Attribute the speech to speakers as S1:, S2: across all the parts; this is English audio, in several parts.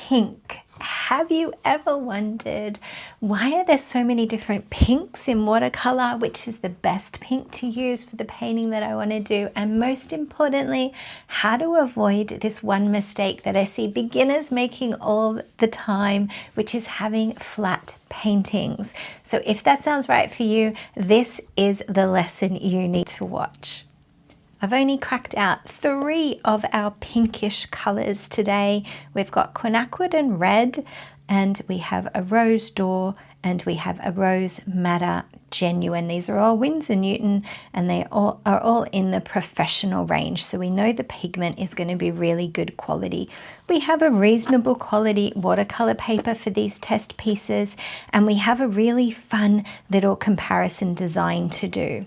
S1: pink. Have you ever wondered why are there so many different pinks in watercolor? Which is the best pink to use for the painting that I want to do? And most importantly, how to avoid this one mistake that I see beginners making all the time, which is having flat paintings. So if that sounds right for you, this is the lesson you need to watch. I've only cracked out 3 of our pinkish colors today. We've got quinacridone red, and we have a rose d'or, and we have a rose madder genuine. These are all Winsor Newton, and they are all in the professional range. So we know the pigment is going to be really good quality. We have a reasonable quality watercolor paper for these test pieces, and we have a really fun little comparison design to do.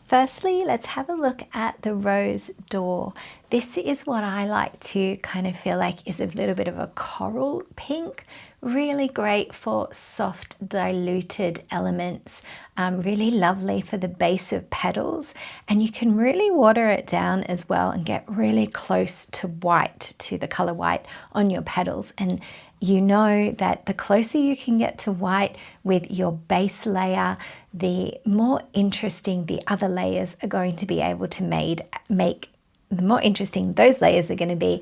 S1: Firstly, let's have a look at the rose d'or. This is what I like to kind of feel like is a little bit of a coral pink. Really great for soft diluted elements. Really lovely for the base of petals. And you can really water it down as well and get really close to white, to the color white on your petals. And you know that the closer you can get to white with your base layer, the more interesting the other layers are going to be able to make. The more interesting those layers are going to be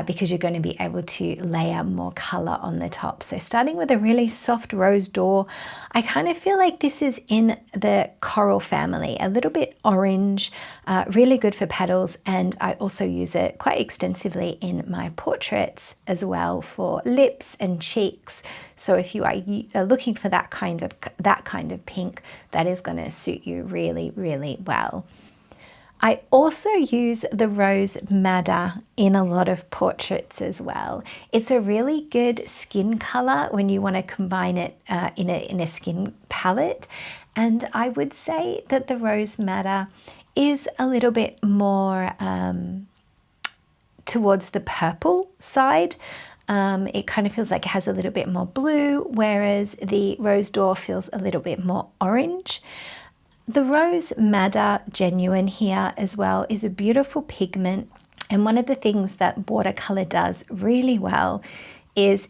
S1: because you're going to be able to layer more color on the top. So starting with a really soft rose d'or, I kind of feel like this is in the coral family, a little bit orange, really good for petals. And I also use it quite extensively in my portraits as well for lips and cheeks. So if you are looking for that kind of pink, that is going to suit you really, really well. I also use the rose madder in a lot of portraits as well. It's a really good skin color when you want to combine it in a skin palette. And I would say that the rose madder is a little bit more towards the purple side. It kind of feels like it has a little bit more blue, whereas the rose d'or feels a little bit more orange. The rose madder genuine here as well is a beautiful pigment, and one of the things that watercolor does really well is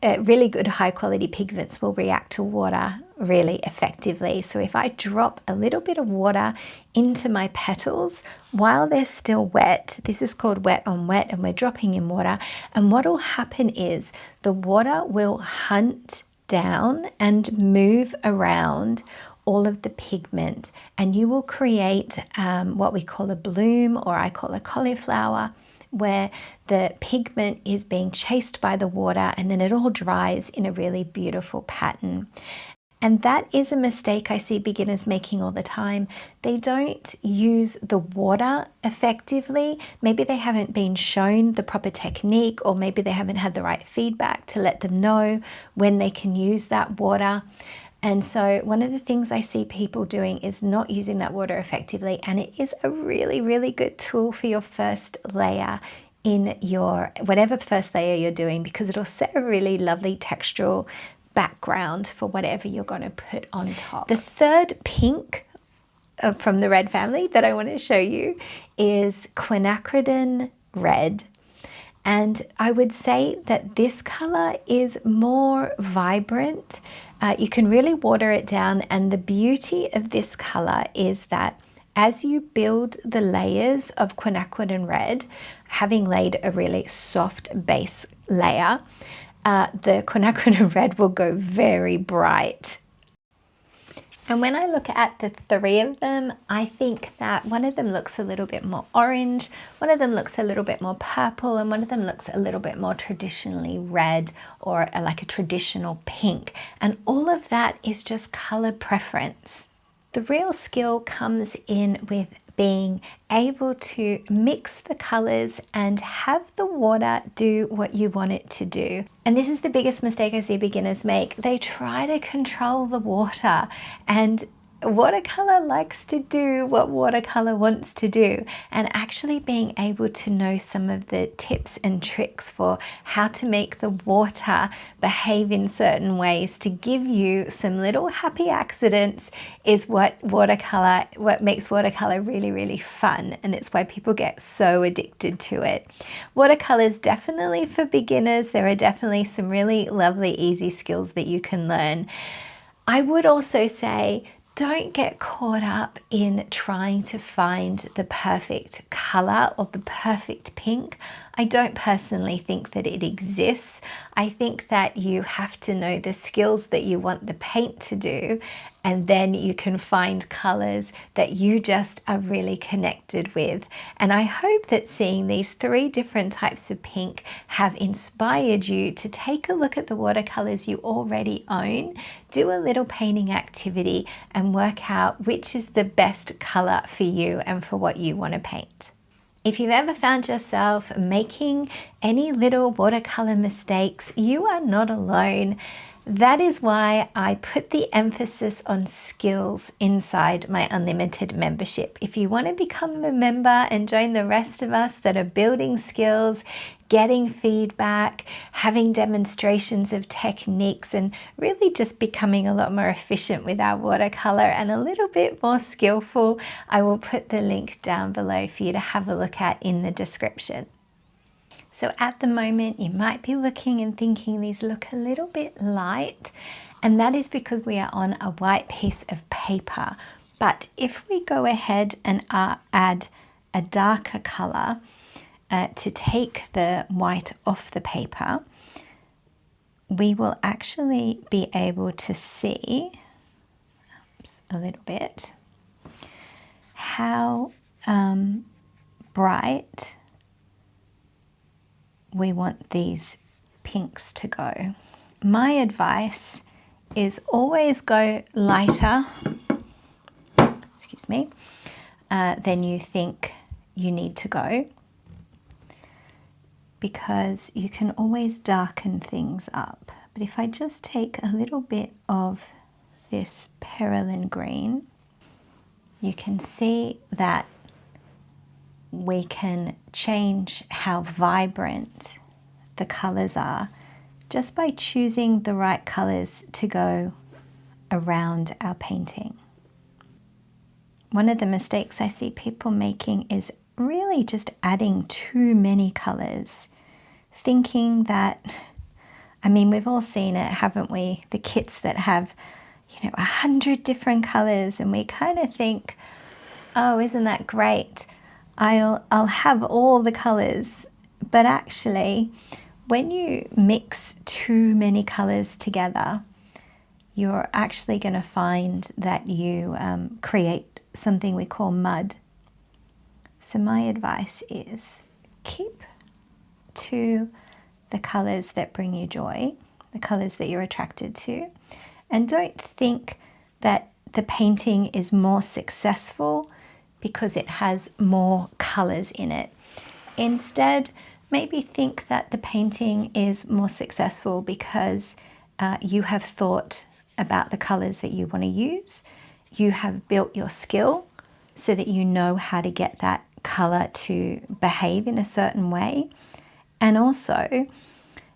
S1: really good high quality pigments will react to water really effectively. So if I drop a little bit of water into my petals while they're still wet, this is called wet on wet, and we're dropping in water, and what will happen is the water will hunt down and move around all of the pigment, and you will create what we call a bloom, or I call a cauliflower, where the pigment is being chased by the water and then it all dries in a really beautiful pattern. And that is a mistake I see beginners making all the time. They don't use the water effectively. Maybe they haven't been shown the proper technique, or maybe they haven't had the right feedback to let them know when they can use that water. And so one of the things I see people doing is not using that water effectively, and it is a really, really good tool for your first layer in your, whatever first layer you're doing, because it'll set a really lovely textural background for whatever you're going to put on top. The third pink from the red family that I want to show you is quinacridone red. And I would say that this color is more vibrant. You can really water it down, and the beauty of this color is that as you build the layers of quinacridone red, having laid a really soft base layer, the quinacridone red will go very bright. And when I look at the 3 of them, I think that one of them looks a little bit more orange, one of them looks a little bit more purple, and one of them looks a little bit more traditionally red, or like a traditional pink. And all of that is just color preference. The real skill comes in with being able to mix the colors and have the water do what you want it to do. And this is the biggest mistake I see beginners make. They try to control the water, and watercolor likes to do what watercolor wants to do, and actually being able to know some of the tips and tricks for how to make the water behave in certain ways to give you some little happy accidents is what makes watercolor really, really fun, and it's why people get so addicted to it. Watercolor is definitely for beginners. There are definitely some really lovely, easy skills that you can learn. I would also say, don't get caught up in trying to find the perfect color or the perfect pink. I don't personally think that it exists. I think that you have to know the skills that you want the paint to do, and then you can find colors that you just are really connected with. And I hope that seeing these 3 different types of pink have inspired you to take a look at the watercolors you already own, do a little painting activity, and work out which is the best color for you and for what you want to paint. If you've ever found yourself making any little watercolor mistakes, you are not alone. That is why I put the emphasis on skills inside my unlimited membership. If you want to become a member and join the rest of us that are building skills, getting feedback, having demonstrations of techniques, and really just becoming a lot more efficient with our watercolor and a little bit more skillful, I will put the link down below for you to have a look at in the description. So at the moment, you might be looking and thinking these look a little bit light, and that is because we are on a white piece of paper. But if we go ahead and add a darker color to take the white off the paper, we will actually be able to see a little bit how bright we want these pinks to go. My advice is always go lighter, excuse me, than you think you need to go, because you can always darken things up. But if I just take a little bit of this perylene green, you can see that we can change how vibrant the colors are just by choosing the right colors to go around our painting. One of the mistakes I see people making is really just adding too many colors, thinking that, I mean, we've all seen it, haven't we? The kits that have, 100 different colors, and we kind of think, oh, isn't that great? I'll have all the colors. But actually, when you mix too many colors together, you're actually going to find that you create something we call mud. So my advice is keep to the colors that bring you joy, the colors that you're attracted to, and don't think that the painting is more successful because it has more colors in it. Instead, maybe think that the painting is more successful because you have thought about the colors that you want to use. You have built your skill so that you know how to get that color to behave in a certain way. And also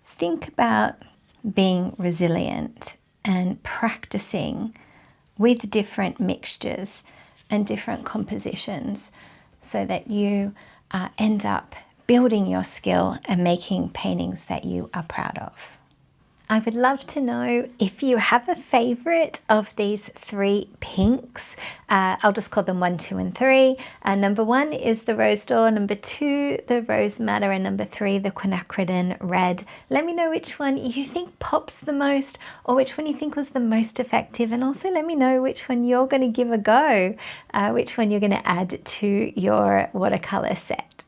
S1: think about being resilient and practicing with different mixtures and different compositions so that you end up building your skill and making paintings that you are proud of. I would love to know if you have a favorite of these 3 pinks. I'll just call them 1, 2, and 3. Number 1 is the Rose D'Or, number 2, the Rose Madder, and number 3, the Quinacridone Red. Let me know which one you think pops the most, or which one you think was the most effective, and also let me know which one you're going to give a go, which one you're going to add to your watercolor set.